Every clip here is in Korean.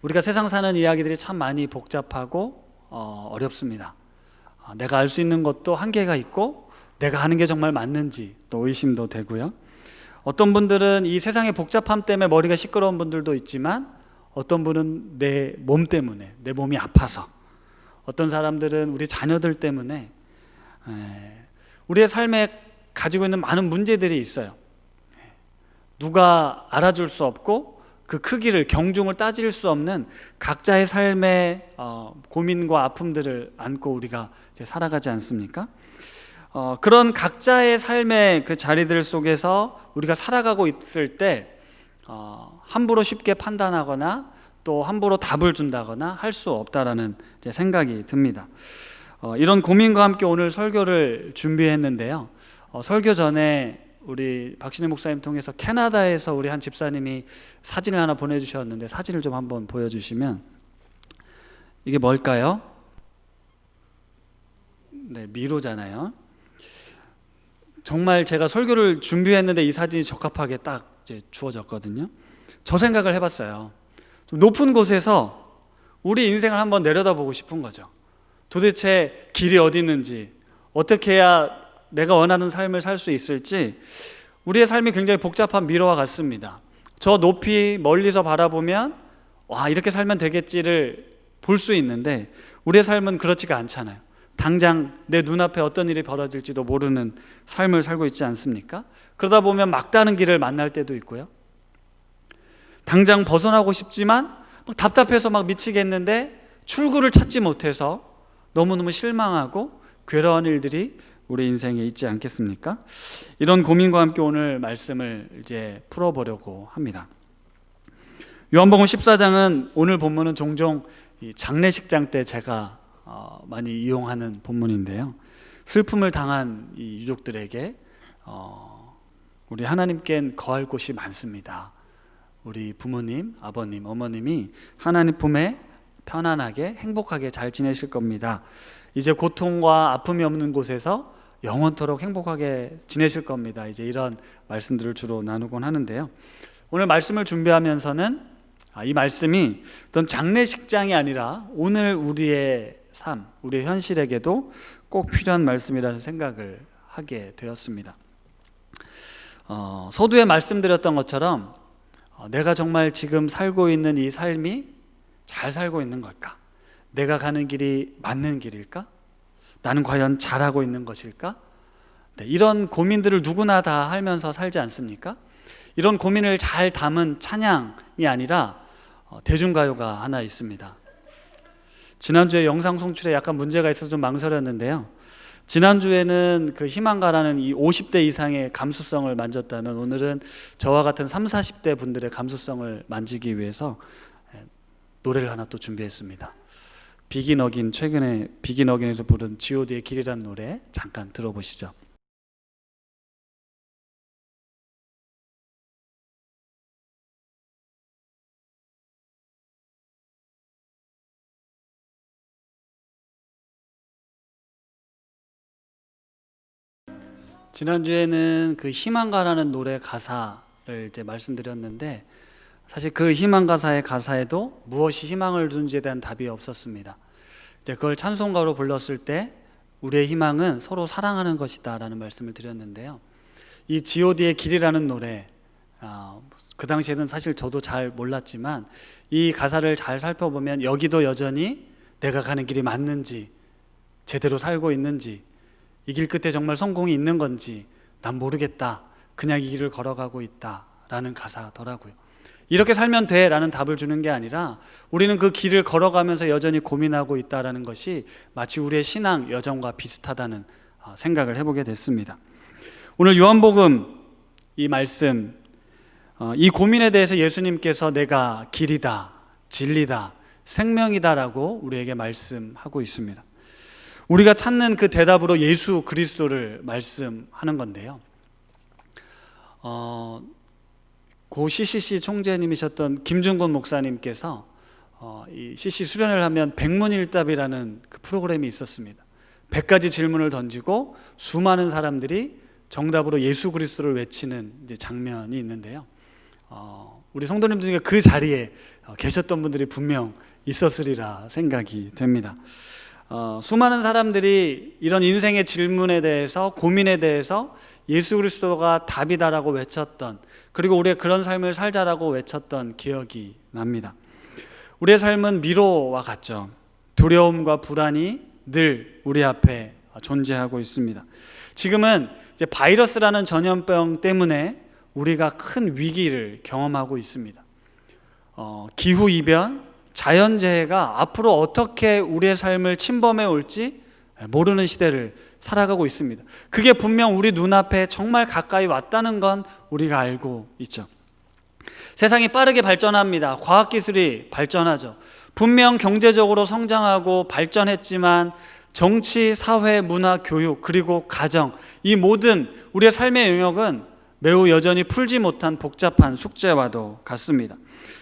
우리가 세상 사는 이야기들이 참 많이 복잡하고 어렵습니다. 내가 알 수 있는 것도 한계가 있고 내가 하는 게 정말 맞는지 또 의심도 되고요. 어떤 분들은 이 세상의 복잡함 때문에 머리가 시끄러운 분들도 있지만 어떤 분은 내 몸 때문에, 내 몸이 아파서, 어떤 사람들은 우리 자녀들 때문에 우리의 삶에 가지고 있는 많은 문제들이 있어요. 누가 알아줄 수 없고 그 크기를, 경중을 따질 수 없는 각자의 삶의 고민과 아픔들을 안고 우리가 이제 살아가지 않습니까? 그런 각자의 삶의 그 자리들 속에서 우리가 살아가고 있을 때 함부로 쉽게 판단하거나 또 함부로 답을 준다거나 할 수 없다라는 이제 생각이 듭니다. 이런 고민과 함께 오늘 설교를 준비했는데요. 설교 전에 우리 박신혜 목사님 통해서 캐나다에서 우리 한 집사님이 사진을 하나 보내주셨는데, 사진을 좀 한번 보여주시면, 이게 뭘까요? 네, 미로잖아요. 정말 제가 설교를 준비했는데 이 사진이 적합하게 딱 이제 주어졌거든요. 저 생각을 해봤어요. 좀 높은 곳에서 우리 인생을 한번 내려다보고 싶은 거죠. 도대체 길이 어디 있는지, 어떻게 해야 내가 원하는 삶을 살 수 있을지. 우리의 삶이 굉장히 복잡한 미로와 같습니다. 저 높이 멀리서 바라보면 와, 이렇게 살면 되겠지를 볼 수 있는데 우리의 삶은 그렇지가 않잖아요. 당장 내 눈앞에 어떤 일이 벌어질지도 모르는 삶을 살고 있지 않습니까? 그러다 보면 막다른 길을 만날 때도 있고요. 당장 벗어나고 싶지만 답답해서 막 미치겠는데 출구를 찾지 못해서 너무너무 실망하고 괴로운 일들이 우리 인생에 있지 않겠습니까? 이런 고민과 함께 오늘 말씀을 이제 풀어보려고 합니다. 요한복음 14장은 오늘 본문은 종종 장례식장 때 제가 많이 이용하는 본문인데요. 슬픔을 당한 이 유족들에게 우리 하나님께는 거할 곳이 많습니다. 우리 부모님, 아버님, 어머님이 하나님 품에 편안하게 행복하게 잘 지내실 겁니다. 이제 고통과 아픔이 없는 곳에서 영원토록 행복하게 지내실 겁니다. 이제 이런 말씀들을 주로 나누곤 하는데요. 오늘 말씀을 준비하면서는 이 말씀이 어떤 장례식장이 아니라 오늘 우리의 삶, 우리의 현실에게도 꼭 필요한 말씀이라는 생각을 하게 되었습니다. 서두에 말씀드렸던 것처럼 내가 정말 지금 살고 있는 이 삶이 잘 살고 있는 걸까? 내가 가는 길이 맞는 길일까? 나는 과연 잘하고 있는 것일까? 네, 이런 고민들을 누구나 다 하면서 살지 않습니까? 이런 고민을 잘 담은 찬양이 아니라 대중가요가 하나 있습니다. 지난주에 영상 송출에 약간 문제가 있어서 좀 망설였는데요. 지난주에는 그 희망가라는 이 50대 이상의 감수성을 만졌다면 오늘은 저와 같은 30, 40대 분들의 감수성을 만지기 위해서 노래를 하나 또 준비했습니다. 비긴 어긴, 최근에 비긴 어긴에서 부른 G.O.D의 길이란 노래 잠깐 들어보시죠. 지난주에는 그 희망가라는 노래 가사를 이제 말씀드렸는데 사실 그 희망 가사의 가사에도 무엇이 희망을 주는지에 대한 답이 없었습니다. 이제 그걸 찬송가로 불렀을 때 우리의 희망은 서로 사랑하는 것이다라는 말씀을 드렸는데요. 이 G.O.D의 길이라는 노래, 그 당시에는 사실 저도 잘 몰랐지만 이 가사를 잘 살펴보면 여기도 여전히 내가 가는 길이 맞는지, 제대로 살고 있는지, 이 길 끝에 정말 성공이 있는 건지 난 모르겠다, 그냥 이 길을 걸어가고 있다라는 가사더라고요. 이렇게 살면 돼 라는 답을 주는 게 아니라 우리는 그 길을 걸어가면서 여전히 고민하고 있다는 것이 마치 우리의 신앙 여정과 비슷하다는 생각을 해보게 됐습니다. 오늘 요한복음 이 말씀, 이 고민에 대해서 예수님께서 내가 길이다, 진리다, 생명이다 라고 우리에게 말씀하고 있습니다. 우리가 찾는 그 대답으로 예수 그리스도를 말씀하는 건데요. 고 CCC 총재님이셨던 김준곤 목사님께서 이 CC 수련을 하면 백문일답이라는 그 프로그램이 있었습니다. 100가지 질문을 던지고 수많은 사람들이 정답으로 예수 그리스도를 외치는 이제 장면이 있는데요. 우리 성도님들 중에 그 자리에 계셨던 분들이 분명 있었으리라 생각이 됩니다. 수많은 사람들이 이런 인생의 질문에 대해서, 고민에 대해서 예수 그리스도가 답이다라고 외쳤던, 그리고 우리의 그런 삶을 살자라고 외쳤던 기억이 납니다. 우리의 삶은 미로와 같죠. 두려움과 불안이 늘 우리 앞에 존재하고 있습니다. 지금은 이제 바이러스라는 전염병 때문에 우리가 큰 위기를 경험하고 있습니다. 기후이변, 자연재해가 앞으로 어떻게 우리의 삶을 침범해 올지 모르는 시대를 살아가고 있습니다. 그게 분명 우리 눈앞에 정말 가까이 왔다는 건 우리가 알고 있죠. 세상이 빠르게 발전합니다. 과학기술이 발전하죠. 분명 경제적으로 성장하고 발전했지만 정치, 사회, 문화, 교육, 그리고 가정, 이 모든 우리의 삶의 영역은 매우 여전히 풀지 못한 복잡한 숙제와도 같습니다.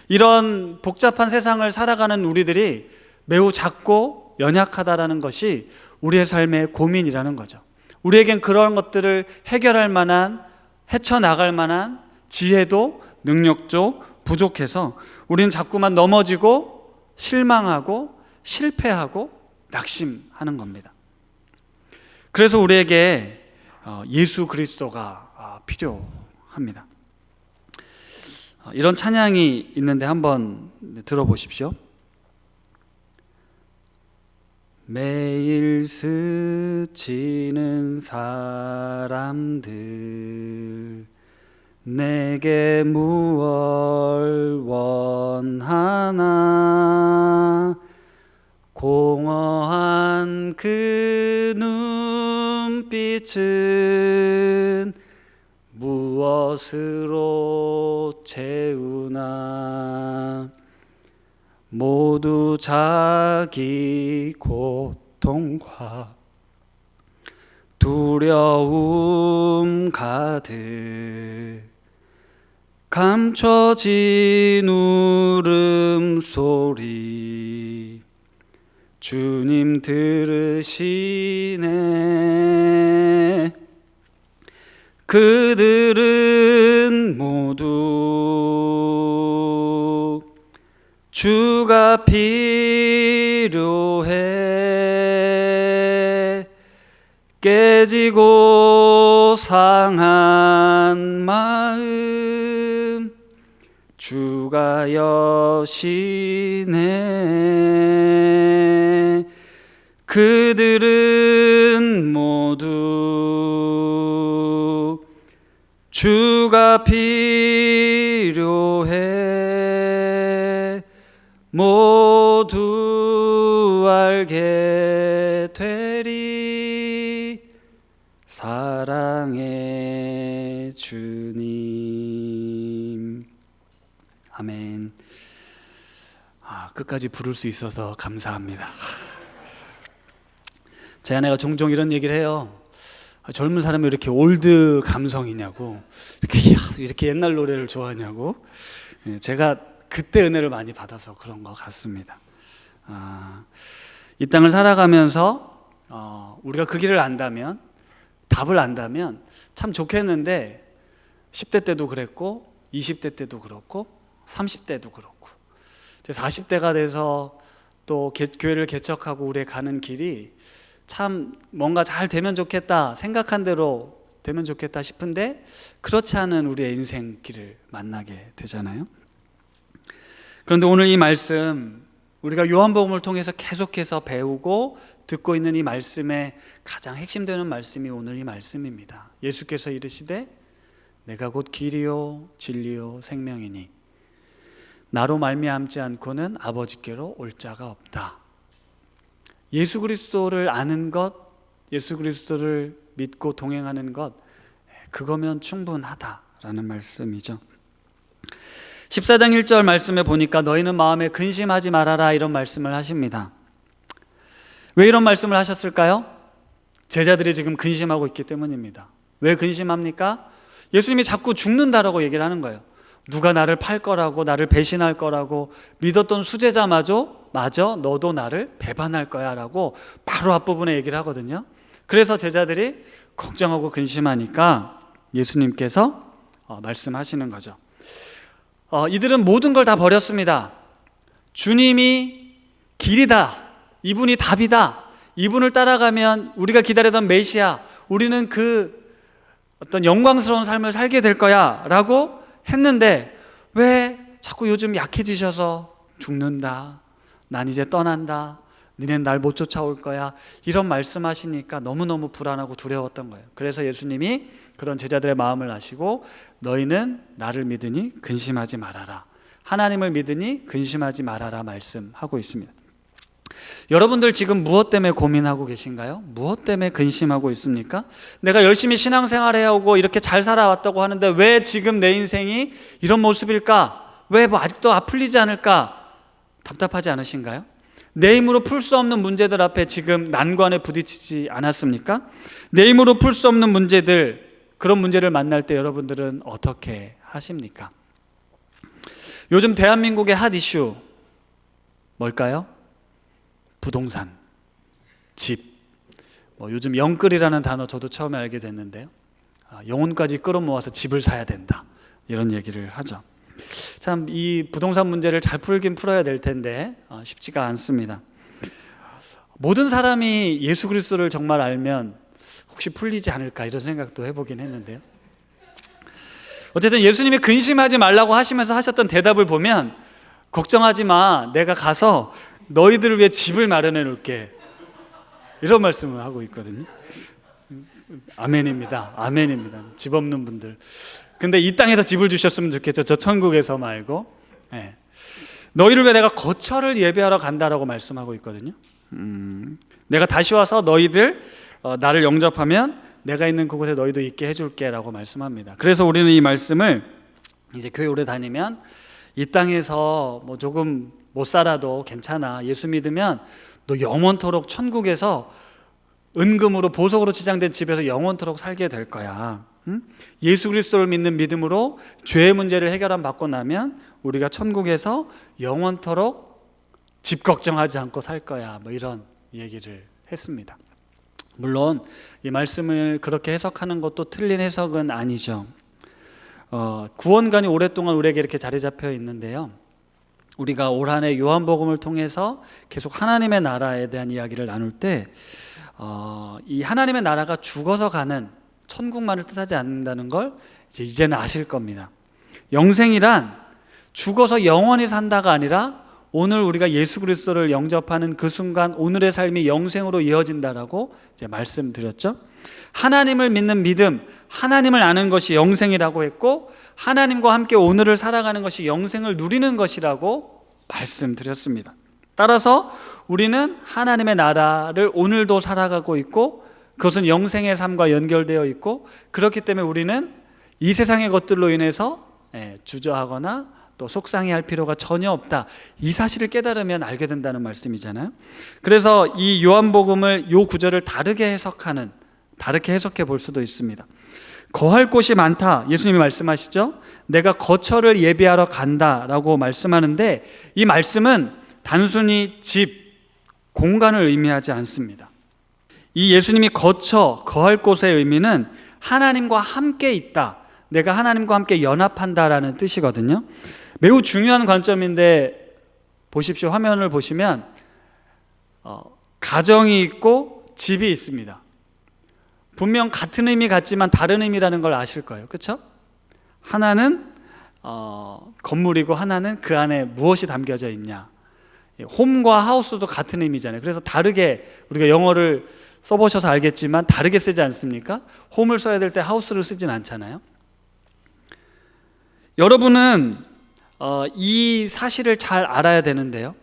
이런 복잡한 세상을 살아가는 우리들이 매우 작고 연약하다라는 것이 우리의 삶의 고민이라는 거죠. 우리에겐 그런 것들을 해결할 만한, 헤쳐나갈 만한 지혜도 능력도 부족해서 우리는 자꾸만 넘어지고 실망하고 실패하고 낙심하는 겁니다. 그래서 우리에게 예수 그리스도가 필요합니다. 이런 찬양이 있는데 한번 들어보십시오. 매일 스치는 사람들 내게 무얼 원하나 공허한 그 눈빛은 무엇으로 채우나 모두 자기 고통과 두려움 가득 감춰진 울음소리 주님 들으시네. 그들은 모두 주가 필요해. 깨지고 상한 마음 주가 여시네. 그들은 모두 주가 필요해. 모두 알게 되리 사랑의 주님. 아멘. 끝까지 부를 수 있어서 감사합니다. 제 아내가 종종 이런 얘기를 해요. 젊은 사람이 왜 이렇게 올드 감성이냐고, 이렇게 옛날 노래를 좋아하냐고. 제가 그때 은혜를 많이 받아서 그런 것 같습니다. 이 땅을 살아가면서 우리가 그 길을 안다면, 답을 안다면 참 좋겠는데 10대 때도 그랬고 20대 때도 그렇고 30대도 그렇고 이제 40대가 돼서 또 교회를 개척하고 우리의 가는 길이 참 뭔가 잘 되면 좋겠다, 생각한 대로 되면 좋겠다 싶은데 그렇지 않은 우리의 인생 길을 만나게 되잖아요. 그런데 오늘 이 말씀, 우리가 요한복음을 통해서 계속해서 배우고 듣고 있는 이 말씀의 가장 핵심되는 말씀이 오늘 이 말씀입니다. 예수께서 이르시되 내가 곧 길이요 진리요 생명이니 나로 말미암지 않고는 아버지께로 올 자가 없다. 예수 그리스도를 아는 것, 예수 그리스도를 믿고 동행하는 것, 그거면 충분하다라는 말씀이죠. 14장 1절 말씀에 보니까 너희는 마음에 근심하지 말아라 이런 말씀을 하십니다. 왜 이런 말씀을 하셨을까요? 제자들이 지금 근심하고 있기 때문입니다. 왜 근심합니까? 예수님이 자꾸 죽는다라고 얘기를 하는 거예요. 누가 나를 팔 거라고, 나를 배신할 거라고 믿었던 수제자마저 너도 나를 배반할 거야 라고 바로 앞부분에 얘기를 하거든요. 그래서 제자들이 걱정하고 근심하니까 예수님께서 말씀하시는 거죠. 이들은 모든 걸 다 버렸습니다. 주님이 길이다, 이분이 답이다, 이분을 따라가면 우리가 기다리던 메시아, 우리는 그 어떤 영광스러운 삶을 살게 될 거야 라고 했는데 왜 자꾸 요즘 약해지셔서 죽는다, 난 이제 떠난다, 니넨 날 못 쫓아올 거야, 이런 말씀하시니까 너무너무 불안하고 두려웠던 거예요. 그래서 예수님이 그런 제자들의 마음을 아시고 너희는 나를 믿으니 근심하지 말아라, 하나님을 믿으니 근심하지 말아라 말씀하고 있습니다. 여러분들 지금 무엇 때문에 고민하고 계신가요? 무엇 때문에 근심하고 있습니까? 내가 열심히 신앙생활 해오고 이렇게 잘 살아왔다고 하는데 왜 지금 내 인생이 이런 모습일까? 왜 뭐 아직도 풀리지 않을까? 답답하지 않으신가요? 내 힘으로 풀 수 없는 문제들 앞에 지금 난관에 부딪히지 않았습니까? 내 힘으로 풀 수 없는 문제들, 그런 문제를 만날 때 여러분들은 어떻게 하십니까? 요즘 대한민국의 핫 이슈 뭘까요? 부동산, 집. 요즘 영끌이라는 단어 저도 처음에 알게 됐는데요. 영혼까지 끌어모아서 집을 사야 된다, 이런 얘기를 하죠. 참 이 부동산 문제를 잘 풀긴 풀어야 될 텐데 쉽지가 않습니다. 모든 사람이 예수 그리스도를 정말 알면 혹시 풀리지 않을까, 이런 생각도 해보긴 했는데요. 어쨌든 예수님이 근심하지 말라고 하시면서 하셨던 대답을 보면 걱정하지 마, 내가 가서 너희들을 위해 집을 마련해 놓을게, 이런 말씀을 하고 있거든요. 아멘입니다. 아멘입니다. 집 없는 분들, 근데 이 땅에서 집을 주셨으면 좋겠죠. 저 천국에서 말고. 네. 너희를 위해 내가 거처를 예배하러 간다라고 말씀하고 있거든요. 내가 다시 와서 너희들 나를 영접하면 내가 있는 그곳에 너희도 있게 해줄게 라고 말씀합니다. 그래서 우리는 이 말씀을 이제 교회 오래 다니면 이 땅에서 뭐 조금 못 살아도 괜찮아, 예수 믿으면 너 영원토록 천국에서 은금으로 보석으로 치장된 집에서 영원토록 살게 될 거야. 예수 그리스도를 믿는 믿음으로 죄의 문제를 해결함 받고 나면 우리가 천국에서 영원토록 집 걱정하지 않고 살 거야, 뭐 이런 얘기를 했습니다. 물론 이 말씀을 그렇게 해석하는 것도 틀린 해석은 아니죠. 구원관이 오랫동안 우리에게 이렇게 자리 잡혀 있는데요, 우리가 올 한 해 요한복음을 통해서 계속 하나님의 나라에 대한 이야기를 나눌 때 이 하나님의 나라가 죽어서 가는 천국만을 뜻하지 않는다는 걸 이제는 아실 겁니다. 영생이란 죽어서 영원히 산다가 아니라 오늘 우리가 예수 그리스도를 영접하는 그 순간 오늘의 삶이 영생으로 이어진다라고 이제 말씀드렸죠. 하나님을 믿는 믿음, 하나님을 아는 것이 영생이라고 했고, 하나님과 함께 오늘을 살아가는 것이 영생을 누리는 것이라고 말씀드렸습니다. 따라서 우리는 하나님의 나라를 오늘도 살아가고 있고, 그것은 영생의 삶과 연결되어 있고, 그렇기 때문에 우리는 이 세상의 것들로 인해서 주저하거나 또 속상해할 필요가 전혀 없다, 이 사실을 깨달으면 알게 된다는 말씀이잖아요. 그래서 이 요한복음을 요 구절을 다르게 해석해 볼 수도 있습니다. 거할 곳이 많다, 예수님이 말씀하시죠. 내가 거처를 예비하러 간다라고 말씀하는데, 이 말씀은 단순히 집, 공간을 의미하지 않습니다. 이 예수님이 거할 곳의 의미는 하나님과 함께 있다, 내가 하나님과 함께 연합한다라는 뜻이거든요. 매우 중요한 관점인데 보십시오. 화면을 보시면 가정이 있고 집이 있습니다. 분명 같은 의미 같지만 다른 의미라는 걸 아실 거예요. 그렇죠? 하나는 건물이고 하나는 그 안에 무엇이 담겨져 있냐. 홈과 하우스도 같은 의미잖아요. 그래서 다르게, 우리가 영어를 써보셔서 알겠지만 다르게 쓰지 않습니까? 홈을 써야 될 때 하우스를 쓰진 않잖아요. 여러분은 이 사실을 잘 알아야 되는데요,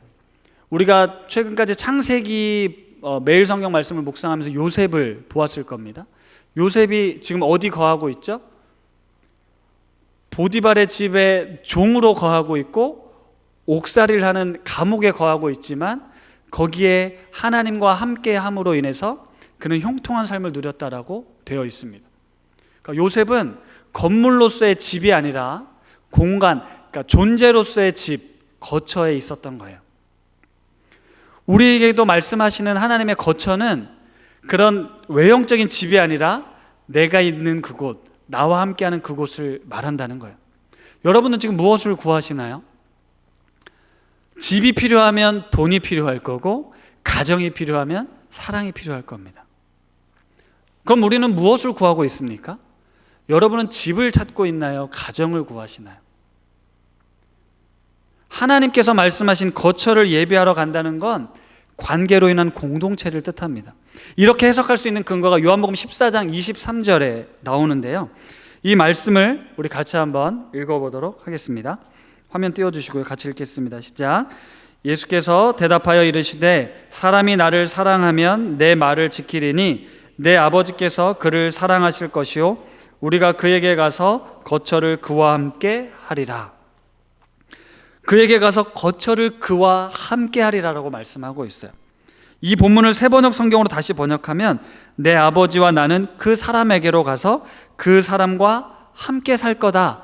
우리가 최근까지 창세기 매일 성경 말씀을 묵상하면서 요셉을 보았을 겁니다. 요셉이 지금 어디 거하고 있죠? 보디발의 집에 종으로 거하고 있고 옥살이를 하는 감옥에 거하고 있지만 거기에 하나님과 함께 함으로 인해서 그는 형통한 삶을 누렸다라고 되어 있습니다. 그러니까 요셉은 건물로서의 집이 아니라 공간, 그러니까 존재로서의 집, 거처에 있었던 거예요. 우리에게도 말씀하시는 하나님의 거처는 그런 외형적인 집이 아니라 내가 있는 그곳, 나와 함께하는 그곳을 말한다는 거예요. 여러분은 지금 무엇을 구하시나요? 집이 필요하면 돈이 필요할 거고, 가정이 필요하면 사랑이 필요할 겁니다. 그럼 우리는 무엇을 구하고 있습니까? 여러분은 집을 찾고 있나요? 가정을 구하시나요? 하나님께서 말씀하신 거처를 예비하러 간다는 건 관계로 인한 공동체를 뜻합니다. 이렇게 해석할 수 있는 근거가 요한복음 14장 23절에 나오는데요, 이 말씀을 우리 같이 한번 읽어보도록 하겠습니다. 화면 띄워주시고요, 같이 읽겠습니다. 시작. 예수께서 대답하여 이르시되 사람이 나를 사랑하면 내 말을 지키리니 내 아버지께서 그를 사랑하실 것이요 우리가 그에게 가서 거처를 그와 함께 하리라. 그에게 가서 거처를 그와 함께 하리라라고 말씀하고 있어요. 이 본문을 세번역 성경으로 다시 번역하면 내 아버지와 나는 그 사람에게로 가서 그 사람과 함께 살 거다.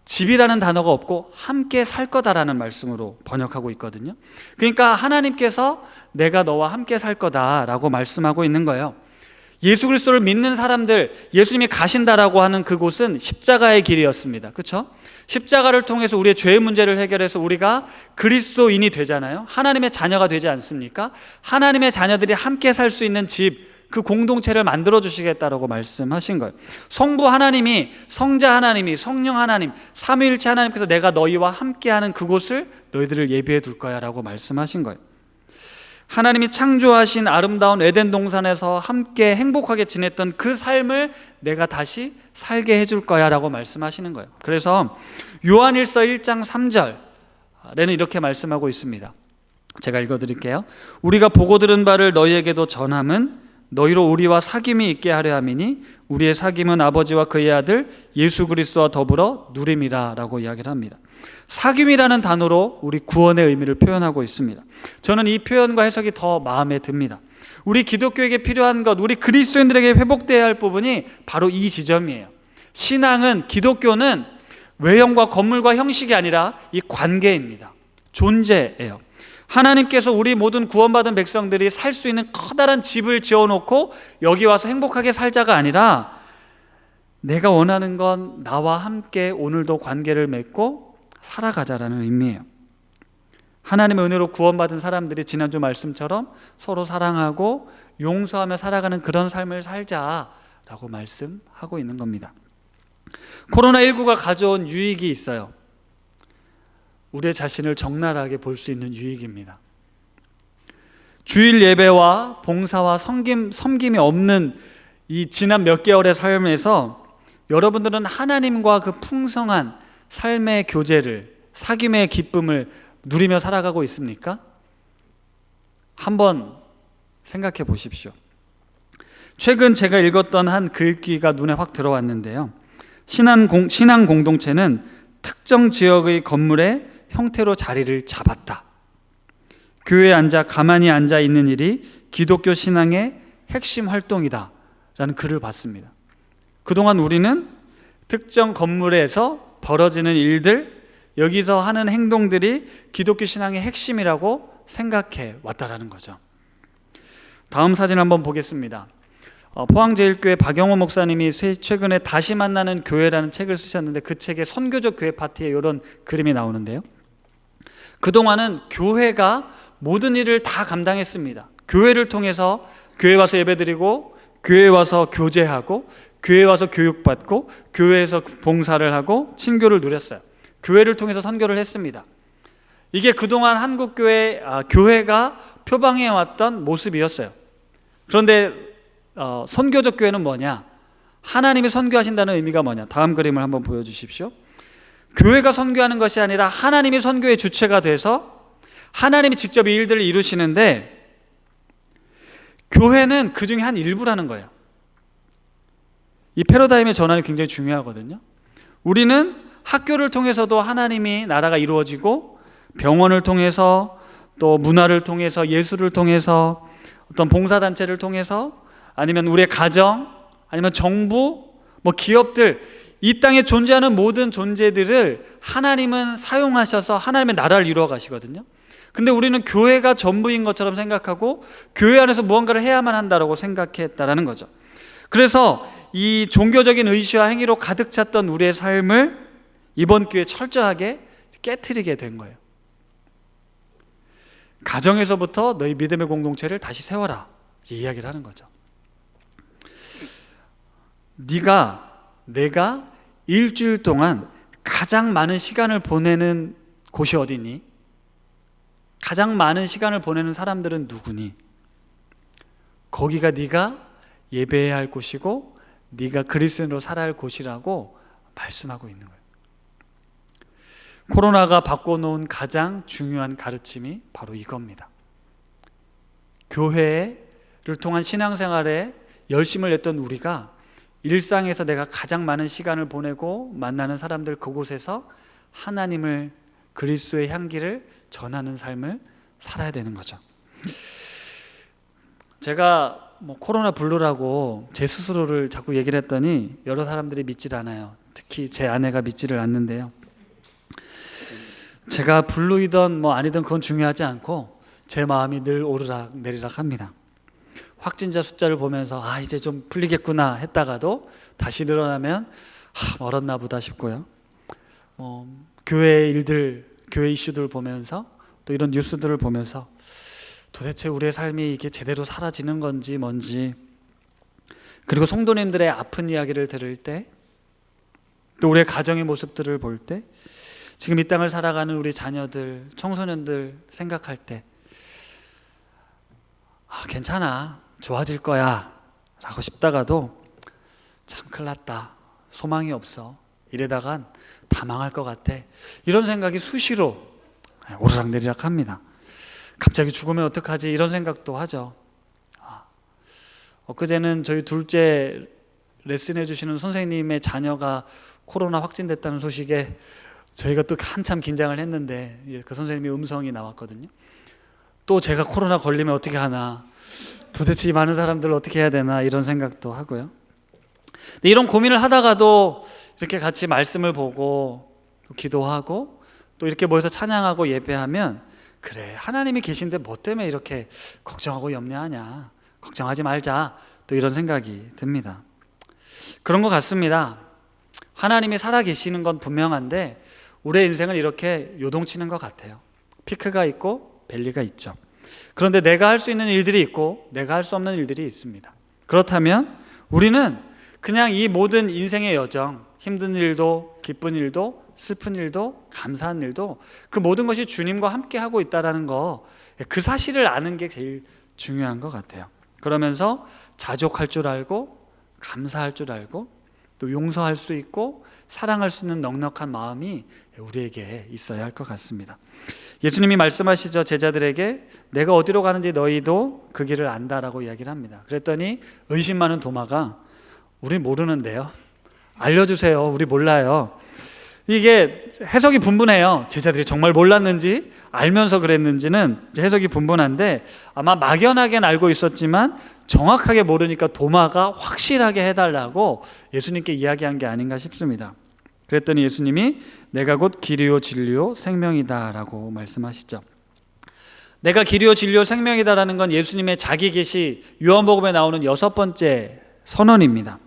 집이라는 단어가 없고 함께 살 거다라는 말씀으로 번역하고 있거든요. 그러니까 하나님께서 내가 너와 함께 살 거다라고 말씀하고 있는 거예요. 예수 그리스도를 믿는 사람들, 예수님이 가신다라고 하는 그곳은 십자가의 길이었습니다. 그렇죠? 십자가를 통해서 우리의 죄의 문제를 해결해서 우리가 그리스도인이 되잖아요. 하나님의 자녀가 되지 않습니까? 하나님의 자녀들이 함께 살 수 있는 집, 그 공동체를 만들어 주시겠다라고 말씀하신 거예요. 성부 하나님이, 성자 하나님이, 성령 하나님, 삼위일체 하나님께서 내가 너희와 함께하는 그곳을 너희들을 예비해 둘 거야 라고 말씀하신 거예요. 하나님이 창조하신 아름다운 에덴 동산에서 함께 행복하게 지냈던 그 삶을 내가 다시 살게 해줄 거야 라고 말씀하시는 거예요. 그래서 요한일서 1장 3절에는 이렇게 말씀하고 있습니다. 제가 읽어드릴게요. 우리가 보고 들은 바를 너희에게도 전함은 너희로 우리와 사귐이 있게 하려 함이니 우리의 사귐은 아버지와 그의 아들 예수 그리스도와 더불어 누림이라 라고 이야기를 합니다. 사귐이라는 단어로 우리 구원의 의미를 표현하고 있습니다. 저는 이 표현과 해석이 더 마음에 듭니다. 우리 기독교에게 필요한 것, 우리 그리스도인들에게 회복되어야 할 부분이 바로 이 지점이에요. 신앙은, 기독교는 외형과 건물과 형식이 아니라 이 관계입니다. 존재예요. 하나님께서 우리 모든 구원받은 백성들이 살 수 있는 커다란 집을 지어놓고 여기 와서 행복하게 살자가 아니라 내가 원하는 건 나와 함께 오늘도 관계를 맺고 살아가자라는 의미예요. 하나님의 은혜로 구원받은 사람들이 지난주 말씀처럼 서로 사랑하고 용서하며 살아가는 그런 삶을 살자라고 말씀하고 있는 겁니다. 코로나19가 가져온 유익이 있어요. 우리의 자신을 적나라하게 볼 수 있는 유익입니다. 주일 예배와 봉사와 섬김이 없는 이 지난 몇 개월의 삶에서 여러분들은 하나님과 그 풍성한 삶의 교제를, 사귐의 기쁨을 누리며 살아가고 있습니까? 한번 생각해 보십시오. 최근 제가 읽었던 한 글귀가 눈에 확 들어왔는데요. 신앙 공동체는 특정 지역의 건물에 형태로 자리를 잡았다. 교회에 가만히 앉아 있는 일이 기독교 신앙의 핵심 활동이다 라는 글을 봤습니다. 그동안 우리는 특정 건물에서 벌어지는 일들, 여기서 하는 행동들이 기독교 신앙의 핵심이라고 생각해 왔다라는 거죠. 다음 사진 한번 보겠습니다. 포항제일교회 박영호 목사님이 최근에 다시 만나는 교회라는 책을 쓰셨는데 그 책에 선교적 교회 파티에 이런 그림이 나오는데요. 그동안은 교회가 모든 일을 다 감당했습니다. 교회를 통해서 교회 와서 예배드리고, 교회 와서 교제하고, 교회 와서 교육받고, 교회에서 봉사를 하고 친교를 누렸어요. 교회를 통해서 선교를 했습니다. 이게 그동안 한국교회 교회가 표방해왔던 모습이었어요. 그런데 선교적 교회는 뭐냐? 하나님이 선교하신다는 의미가 뭐냐? 다음 그림을 한번 보여주십시오. 교회가 선교하는 것이 아니라 하나님이 선교의 주체가 돼서 하나님이 직접 이 일들을 이루시는데 교회는 그 중에 한 일부라는 거예요. 이 패러다임의 전환이 굉장히 중요하거든요. 우리는 학교를 통해서도 하나님이 나라가 이루어지고, 병원을 통해서, 또 문화를 통해서, 예술을 통해서, 어떤 봉사단체를 통해서, 아니면 우리의 가정, 아니면 정부, 기업들, 이 땅에 존재하는 모든 존재들을 하나님은 사용하셔서 하나님의 나라를 이루어 가시거든요. 근데 우리는 교회가 전부인 것처럼 생각하고 교회 안에서 무언가를 해야만 한다고 생각했다라는 거죠. 그래서 이 종교적인 의시와 행위로 가득 찼던 우리의 삶을 이번 기회에 철저하게 깨트리게 된 거예요. 가정에서부터 너희 믿음의 공동체를 다시 세워라, 이제 이야기를 하는 거죠. 내가 일주일 동안 가장 많은 시간을 보내는 곳이 어디니? 가장 많은 시간을 보내는 사람들은 누구니? 거기가 네가 예배해야 할 곳이고 네가 그리스도인으로 살아야 할 곳이라고 말씀하고 있는 거예요. 코로나가 바꿔놓은 가장 중요한 가르침이 바로 이겁니다. 교회를 통한 신앙생활에 열심을 냈던 우리가 일상에서 내가 가장 많은 시간을 보내고 만나는 사람들 그곳에서 하나님을, 그리스도의 향기를 전하는 삶을 살아야 되는 거죠. 제가 코로나 블루라고 제 스스로를 자꾸 얘기를 했더니 여러 사람들이 믿질 않아요. 특히 제 아내가 믿지를 않는데요. 제가 블루이든 아니든 그건 중요하지 않고 제 마음이 늘 오르락 내리락 합니다. 확진자 숫자를 보면서 이제 좀 풀리겠구나 했다가도 다시 늘어나면 멀었나 보다 싶고요. 교회 일들, 교회 이슈들 보면서 또 이런 뉴스들을 보면서 도대체 우리의 삶이 이게 제대로 사라지는 건지 뭔지, 그리고 성도님들의 아픈 이야기를 들을 때, 또 우리의 가정의 모습들을 볼 때, 지금 이 땅을 살아가는 우리 자녀들, 청소년들 생각할 때 괜찮아, 좋아질 거야 라고 싶다가도 참 큰일 났다, 소망이 없어, 이래다간 다 망할 것 같아, 이런 생각이 수시로 오르락내리락 합니다. 갑자기 죽으면 어떡하지, 이런 생각도 하죠. 엊그제는 저희 둘째 레슨해 주시는 선생님의 자녀가 코로나 확진됐다는 소식에 저희가 또 한참 긴장을 했는데 그 선생님의 음성이 나왔거든요. 또 제가 코로나 걸리면 어떻게 하나, 도대체 이 많은 사람들을 어떻게 해야 되나, 이런 생각도 하고요. 이런 고민을 하다가도 이렇게 같이 말씀을 보고 또 기도하고 또 이렇게 모여서 찬양하고 예배하면, 그래, 하나님이 계신데 뭐 때문에 이렇게 걱정하고 염려하냐, 걱정하지 말자, 또 이런 생각이 듭니다. 그런 것 같습니다. 하나님이 살아계시는 건 분명한데 우리의 인생을 이렇게 요동치는 것 같아요. 피크가 있고 밸리가 있죠. 그런데 내가 할 수 있는 일들이 있고 내가 할 수 없는 일들이 있습니다. 그렇다면 우리는 그냥 이 모든 인생의 여정, 힘든 일도 기쁜 일도 슬픈 일도 감사한 일도, 그 모든 것이 주님과 함께 하고 있다는 거, 그 사실을 아는 게 제일 중요한 것 같아요. 그러면서 자족할 줄 알고 감사할 줄 알고 또 용서할 수 있고 사랑할 수 있는 넉넉한 마음이 우리에게 있어야 할 것 같습니다. 예수님이 말씀하시죠. 제자들에게 내가 어디로 가는지 너희도 그 길을 안다라고 이야기를 합니다. 그랬더니 의심 많은 도마가 우리 모르는데요, 알려주세요, 우리 몰라요. 이게 해석이 분분해요. 제자들이 정말 몰랐는지 알면서 그랬는지는 해석이 분분한데, 아마 막연하게는 알고 있었지만 정확하게 모르니까 도마가 확실하게 해달라고 예수님께 이야기한 게 아닌가 싶습니다. 그랬더니 예수님이 내가 곧 길이요 진리요 생명이다 라고 말씀하시죠. 내가 길이요 진리요 생명이다라는 건 예수님의 자기 계시 요한복음에 나오는 6번째 선언입니다.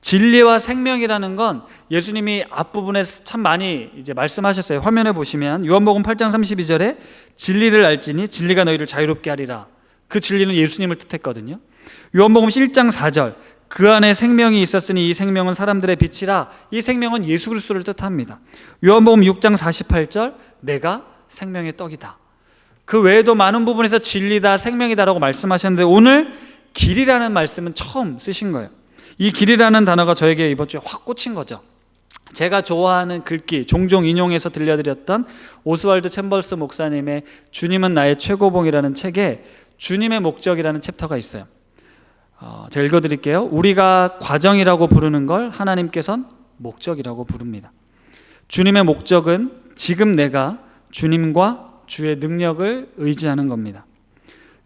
진리와 생명이라는 건 예수님이 앞부분에 참 많이 이제 말씀하셨어요. 화면에 보시면 요한복음 8장 32절에 진리를 알지니 진리가 너희를 자유롭게 하리라. 그 진리는 예수님을 뜻했거든요. 요한복음 1장 4절 그 안에 생명이 있었으니 이 생명은 사람들의 빛이라. 이 생명은 예수 그리스도를 뜻합니다. 요한복음 6장 48절 내가 생명의 떡이다. 그 외에도 많은 부분에서 진리다, 생명이다라고 말씀하셨는데 오늘 길이라는 말씀은 처음 쓰신 거예요. 이 길이라는 단어가 저에게 이번 주에 확 꽂힌 거죠. 제가 좋아하는 글귀, 종종 인용해서 들려드렸던 오스왈드 챔버스 목사님의 주님은 나의 최고봉이라는 책에 주님의 목적이라는 챕터가 있어요. 제가 읽어드릴게요. 우리가 과정이라고 부르는 걸 하나님께서는 목적이라고 부릅니다. 주님의 목적은 지금 내가 주님과 주의 능력을 의지하는 겁니다.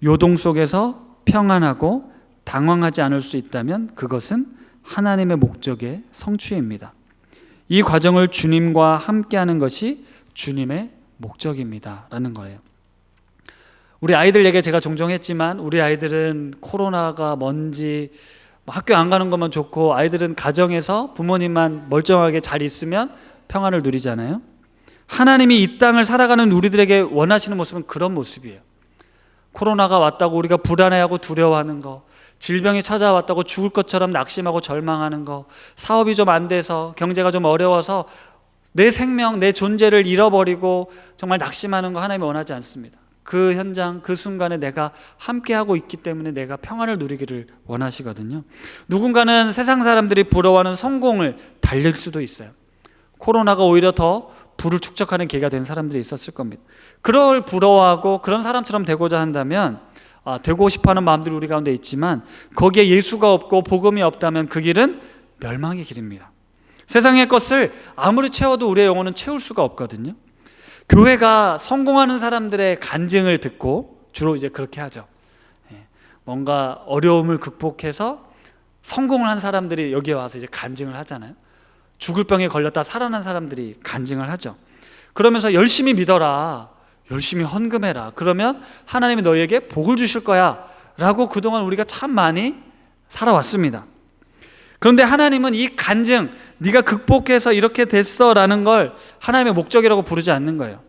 요동 속에서 평안하고 당황하지 않을 수 있다면 그것은 하나님의 목적의 성취입니다. 이 과정을 주님과 함께하는 것이 주님의 목적입니다 라는 거예요. 우리 아이들 얘기 제가 종종 했지만 우리 아이들은 코로나가 뭔지 학교 안 가는 것만 좋고 아이들은 가정에서 부모님만 멀쩡하게 잘 있으면 평안을 누리잖아요. 하나님이 이 땅을 살아가는 우리들에게 원하시는 모습은 그런 모습이에요. 코로나가 왔다고 우리가 불안해하고 두려워하는 거, 질병이 찾아왔다고 죽을 것처럼 낙심하고 절망하는 거, 사업이 좀 안 돼서 경제가 좀 어려워서 내 생명, 내 존재를 잃어버리고 정말 낙심하는 거 하나님이 원하지 않습니다. 그 현장, 그 순간에 내가 함께하고 있기 때문에 내가 평안을 누리기를 원하시거든요. 누군가는 세상 사람들이 부러워하는 성공을 달랠 수도 있어요. 코로나가 오히려 더 부를 축적하는 계기가 된 사람들이 있었을 겁니다. 그걸 부러워하고 그런 사람처럼 되고자 한다면 되고 싶어하는 마음들이 우리 가운데 있지만 거기에 예수가 없고 복음이 없다면 그 길은 멸망의 길입니다. 세상의 것을 아무리 채워도 우리의 영혼은 채울 수가 없거든요. 교회가 성공하는 사람들의 간증을 듣고 주로 이제 그렇게 하죠. 뭔가 어려움을 극복해서 성공을 한 사람들이 여기에 와서 이제 간증을 하잖아요. 죽을 병에 걸렸다 살아난 사람들이 간증을 하죠. 그러면서 열심히 믿어라, 열심히 헌금해라, 그러면 하나님이 너희에게 복을 주실 거야 라고 그동안 우리가 참 많이 살아왔습니다. 그런데 하나님은 이 간증, 네가 극복해서 이렇게 됐어 라는 걸 하나님의 목적이라고 부르지 않는 거예요.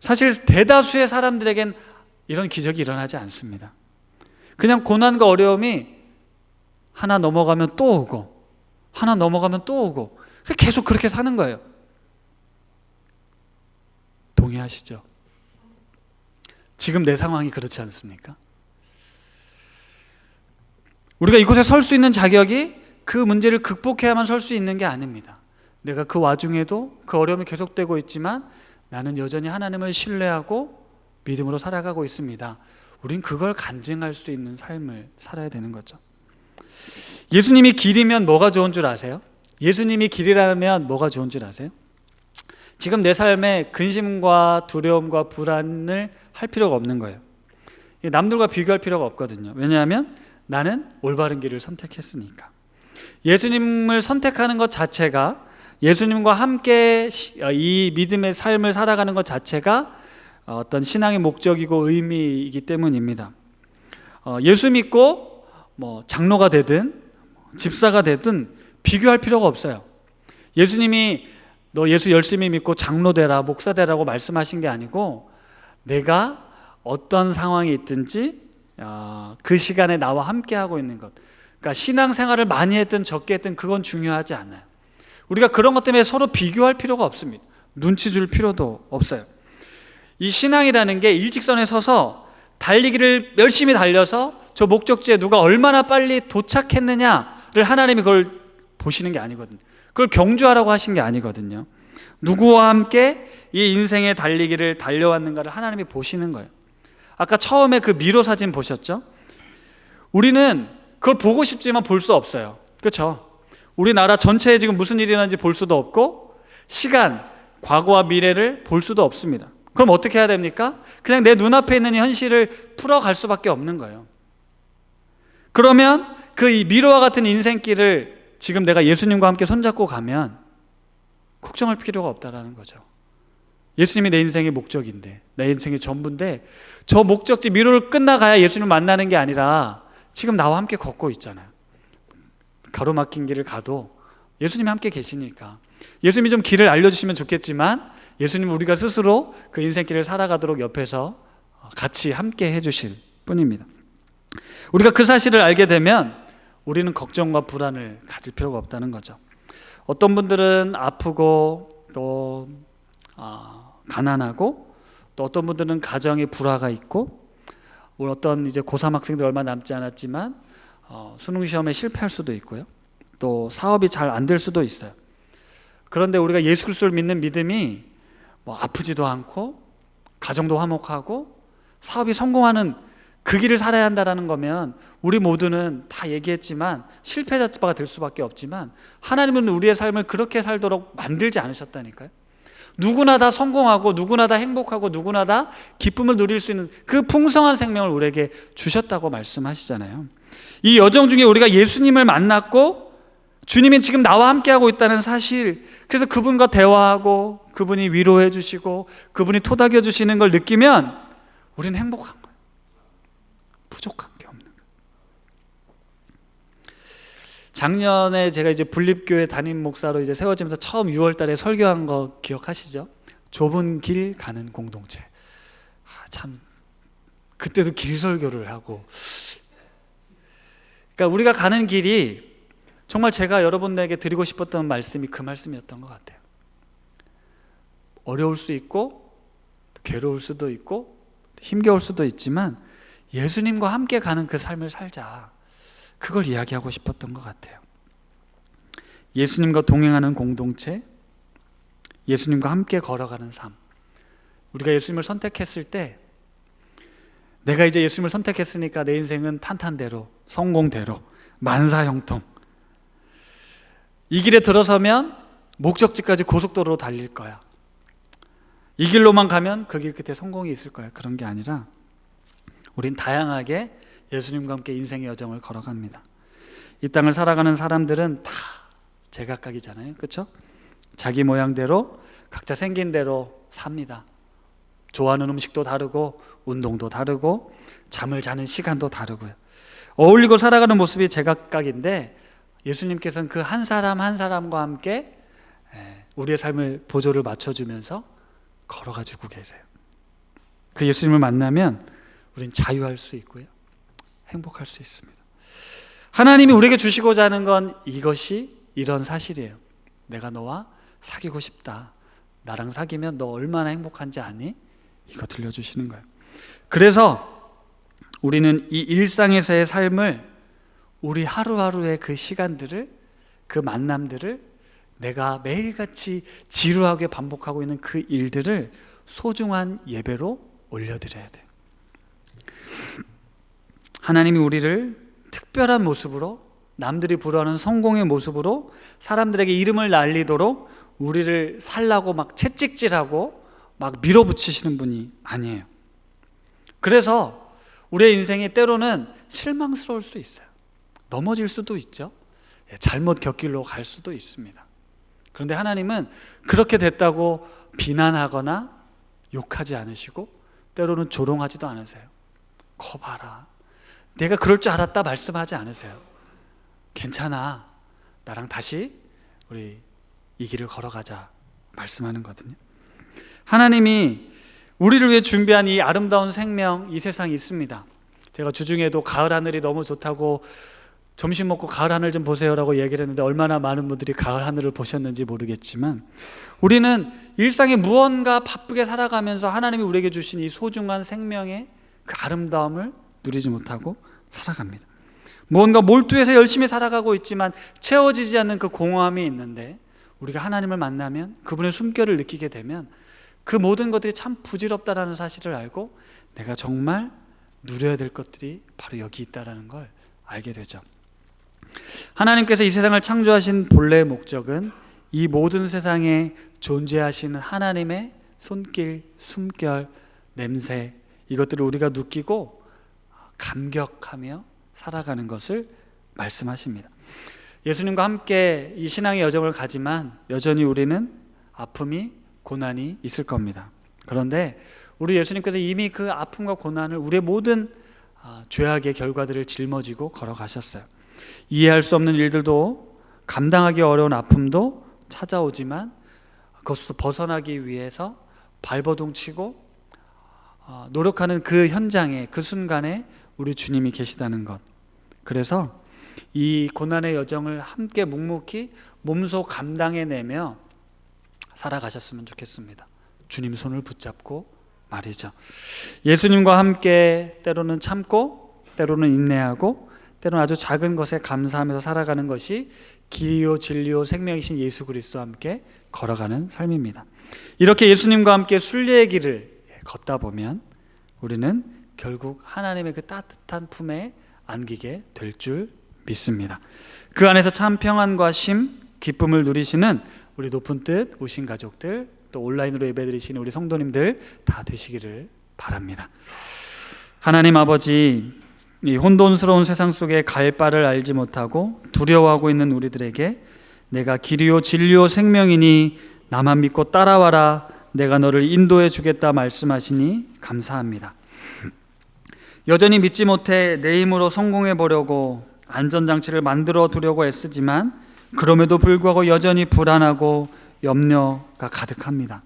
사실 대다수의 사람들에겐 이런 기적이 일어나지 않습니다. 그냥 고난과 어려움이 하나 넘어가면 또 오고 하나 넘어가면 또 오고 계속 그렇게 사는 거예요. 동의하시죠? 지금 내 상황이 그렇지 않습니까? 우리가 이곳에 설 수 있는 자격이 그 문제를 극복해야만 설 수 있는 게 아닙니다. 내가 그 와중에도 그 어려움이 계속되고 있지만 나는 여전히 하나님을 신뢰하고 믿음으로 살아가고 있습니다. 우린 그걸 간증할 수 있는 삶을 살아야 되는 거죠. 예수님이 길이면 뭐가 좋은 줄 아세요? 예수님이 길이라면 뭐가 좋은 줄 아세요? 지금 내 삶에 근심과 두려움과 불안을 할 필요가 없는 거예요. 남들과 비교할 필요가 없거든요. 왜냐하면 나는 올바른 길을 선택했으니까. 예수님을 선택하는 것 자체가, 예수님과 함께 이 믿음의 삶을 살아가는 것 자체가 어떤 신앙의 목적이고 의미이기 때문입니다. 예수 믿고 장로가 되든 집사가 되든 비교할 필요가 없어요. 예수님이 너 예수 열심히 믿고 장로 되라, 목사 되라고 말씀하신 게 아니고 내가 어떤 상황이 있든지 그 시간에 나와 함께 하고 있는 것, 그러니까 신앙생활을 많이 했든 적게 했든 그건 중요하지 않아요. 우리가 그런 것 때문에 서로 비교할 필요가 없습니다. 눈치 줄 필요도 없어요. 이 신앙이라는 게 일직선에 서서 달리기를 열심히 달려서 저 목적지에 누가 얼마나 빨리 도착했느냐를 하나님이 그걸 보시는 게 아니거든요. 그걸 경주하라고 하신 게 아니거든요. 누구와 함께 이 인생의 달리기를 달려왔는가를 하나님이 보시는 거예요. 아까 처음에 그 미로 사진 보셨죠? 우리는 그걸 보고 싶지만 볼 수 없어요. 그렇죠? 우리나라 전체에 지금 무슨 일이 일어나는지 볼 수도 없고 시간, 과거와 미래를 볼 수도 없습니다. 그럼 어떻게 해야 됩니까? 그냥 내 눈앞에 있는 현실을 풀어갈 수밖에 없는 거예요. 그러면 그 이 미로와 같은 인생길을 지금 내가 예수님과 함께 손잡고 가면 걱정할 필요가 없다라는 거죠. 예수님이 내 인생의 목적인데, 내 인생의 전부인데 저 목적지 미로를 끝나가야 예수님을 만나는 게 아니라 지금 나와 함께 걷고 있잖아요. 가로막힌 길을 가도 예수님이 함께 계시니까 예수님이 좀 길을 알려주시면 좋겠지만 예수님은 우리가 스스로 그 인생길을 살아가도록 옆에서 같이 함께 해주실 뿐입니다. 우리가 그 사실을 알게 되면 우리는 걱정과 불안을 가질 필요가 없다는 거죠. 어떤 분들은 아프고 또 가난하고 또 어떤 분들은 가정에 불화가 있고 어떤 이제 고3 학생들 얼마 남지 않았지만 수능 시험에 실패할 수도 있고요. 또 사업이 잘 안 될 수도 있어요. 그런데 우리가 예수 그리스도를 믿는 믿음이 아프지도 않고 가정도 화목하고 사업이 성공하는 그 길을 살아야 한다는 거면 우리 모두는 다 얘기했지만 실패자가 될 수밖에 없지만 하나님은 우리의 삶을 그렇게 살도록 만들지 않으셨다니까요. 누구나 다 성공하고 누구나 다 행복하고 누구나 다 기쁨을 누릴 수 있는 그 풍성한 생명을 우리에게 주셨다고 말씀하시잖아요. 이 여정 중에 우리가 예수님을 만났고 주님이 지금 나와 함께하고 있다는 사실, 그래서 그분과 대화하고 그분이 위로해 주시고 그분이 토닥여 주시는 걸 느끼면 우리는 행복한 거예요. 부족한 게 없는 거예요. 작년에 제가 이제 분립교회 담임 목사로 이제 세워지면서 처음 6월 달에 설교한 거 기억하시죠? 좁은 길 가는 공동체. 참 그때도 길 설교를 하고, 그러니까 우리가 가는 길이 정말 제가 여러분들에게 드리고 싶었던 말씀이 그 말씀이었던 것 같아요. 어려울 수 있고 괴로울 수도 있고 힘겨울 수도 있지만 예수님과 함께 가는 그 삶을 살자, 그걸 이야기하고 싶었던 것 같아요. 예수님과 동행하는 공동체, 예수님과 함께 걸어가는 삶. 우리가 예수님을 선택했을 때, 내가 이제 예수님을 선택했으니까 내 인생은 탄탄대로, 성공대로, 만사형통, 이 길에 들어서면 목적지까지 고속도로로 달릴 거야, 이 길로만 가면 그 길 끝에 성공이 있을 거야, 그런 게 아니라 우린 다양하게 예수님과 함께 인생의 여정을 걸어갑니다. 이 땅을 살아가는 사람들은 다 제각각이잖아요, 그렇죠? 자기 모양대로 각자 생긴 대로 삽니다. 좋아하는 음식도 다르고 운동도 다르고 잠을 자는 시간도 다르고요. 어울리고 살아가는 모습이 제각각인데 예수님께서는 그 한 사람 한 사람과 함께 우리의 삶을 보조를 맞춰주면서 걸어가지고 계세요. 그 예수님을 만나면 우린 자유할 수 있고요, 행복할 수 있습니다. 하나님이 우리에게 주시고자 하는 건 이것이 이런 사실이에요. 내가 너와 사귀고 싶다. 나랑 사귀면 너 얼마나 행복한지 아니? 이거 들려주시는 거예요. 그래서 우리는 이 일상에서의 삶을, 우리 하루하루의 그 시간들을, 그 만남들을, 내가 매일같이 지루하게 반복하고 있는 그 일들을 소중한 예배로 올려드려야 돼요. 하나님이 우리를 특별한 모습으로, 남들이 부러워하는 성공의 모습으로 사람들에게 이름을 날리도록 우리를 살라고 막 채찍질하고 막 밀어붙이시는 분이 아니에요. 그래서 우리의 인생이 때로는 실망스러울 수 있어요. 넘어질 수도 있죠. 잘못 곁길로 갈 수도 있습니다. 그런데 하나님은 그렇게 됐다고 비난하거나 욕하지 않으시고 때로는 조롱하지도 않으세요. 거 봐라, 내가 그럴 줄 알았다 말씀하지 않으세요. 괜찮아, 나랑 다시 우리 이 길을 걸어가자 말씀하는 거거든요. 하나님이 우리를 위해 준비한 이 아름다운 생명, 이 세상이 있습니다. 제가 주중에도 가을 하늘이 너무 좋다고 점심 먹고 가을 하늘 좀 보세요라고 얘기를 했는데 얼마나 많은 분들이 가을 하늘을 보셨는지 모르겠지만, 우리는 일상에 무언가 바쁘게 살아가면서 하나님이 우리에게 주신 이 소중한 생명의 그 아름다움을 누리지 못하고 살아갑니다. 무언가 몰두해서 열심히 살아가고 있지만 채워지지 않는 그 공허함이 있는데, 우리가 하나님을 만나면, 그분의 숨결을 느끼게 되면 그 모든 것들이 참 부질없다라는 사실을 알고 내가 정말 누려야 될 것들이 바로 여기 있다라는 걸 알게 되죠. 하나님께서 이 세상을 창조하신 본래의 목적은 이 모든 세상에 존재하시는 하나님의 손길, 숨결, 냄새, 이것들을 우리가 느끼고 감격하며 살아가는 것을 말씀하십니다. 예수님과 함께 이 신앙의 여정을 가지만 여전히 우리는 아픔이, 고난이 있을 겁니다. 그런데 우리 예수님께서 이미 그 아픔과 고난을, 우리의 모든 죄악의 결과들을 짊어지고 걸어가셨어요. 이해할 수 없는 일들도, 감당하기 어려운 아픔도 찾아오지만 그것을 벗어나기 위해서 발버둥 치고 노력하는 그 현장에, 그 순간에 우리 주님이 계시다는 것. 그래서 이 고난의 여정을 함께 묵묵히 몸소 감당해내며 살아가셨으면 좋겠습니다. 주님 손을 붙잡고 말이죠. 예수님과 함께 때로는 참고, 때로는 인내하고, 때로는 아주 작은 것에 감사하면서 살아가는 것이 길이요 진리요 생명이신 예수 그리스도와 함께 걸어가는 삶입니다. 이렇게 예수님과 함께 순례의 길을 걷다 보면 우리는 결국 하나님의 그 따뜻한 품에 안기게 될 줄 믿습니다. 그 안에서 참 평안과 쉼, 기쁨을 누리시는 우리 높은 뜻 오신 가족들, 또 온라인으로 예배드리시는 우리 성도님들 다 되시기를 바랍니다. 하나님 아버지, 이 혼돈스러운 세상 속에 갈 바를 알지 못하고 두려워하고 있는 우리들에게 내가 길이요 진리요 생명이니 나만 믿고 따라와라, 내가 너를 인도해 주겠다 말씀하시니 감사합니다. 여전히 믿지 못해 내 힘으로 성공해 보려고 안전장치를 만들어 두려고 애쓰지만 그럼에도 불구하고 여전히 불안하고 염려가 가득합니다.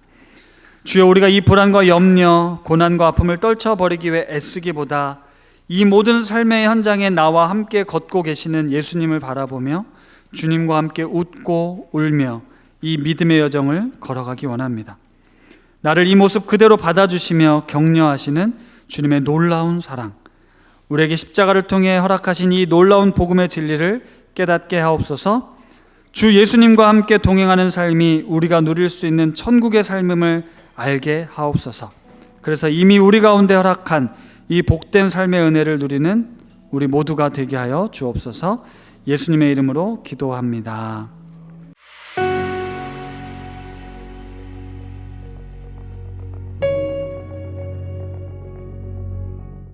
주여, 우리가 이 불안과 염려, 고난과 아픔을 떨쳐버리기 위해 애쓰기보다 이 모든 삶의 현장에 나와 함께 걷고 계시는 예수님을 바라보며 주님과 함께 웃고 울며 이 믿음의 여정을 걸어가기 원합니다. 나를 이 모습 그대로 받아주시며 격려하시는 주님의 놀라운 사랑, 우리에게 십자가를 통해 허락하신 이 놀라운 복음의 진리를 깨닫게 하옵소서. 주 예수님과 함께 동행하는 삶이 우리가 누릴 수 있는 천국의 삶임을 알게 하옵소서. 그래서 이미 우리 가운데 허락한 이 복된 삶의 은혜를 누리는 우리 모두가 되게 하여 주옵소서. 예수님의 이름으로 기도합니다.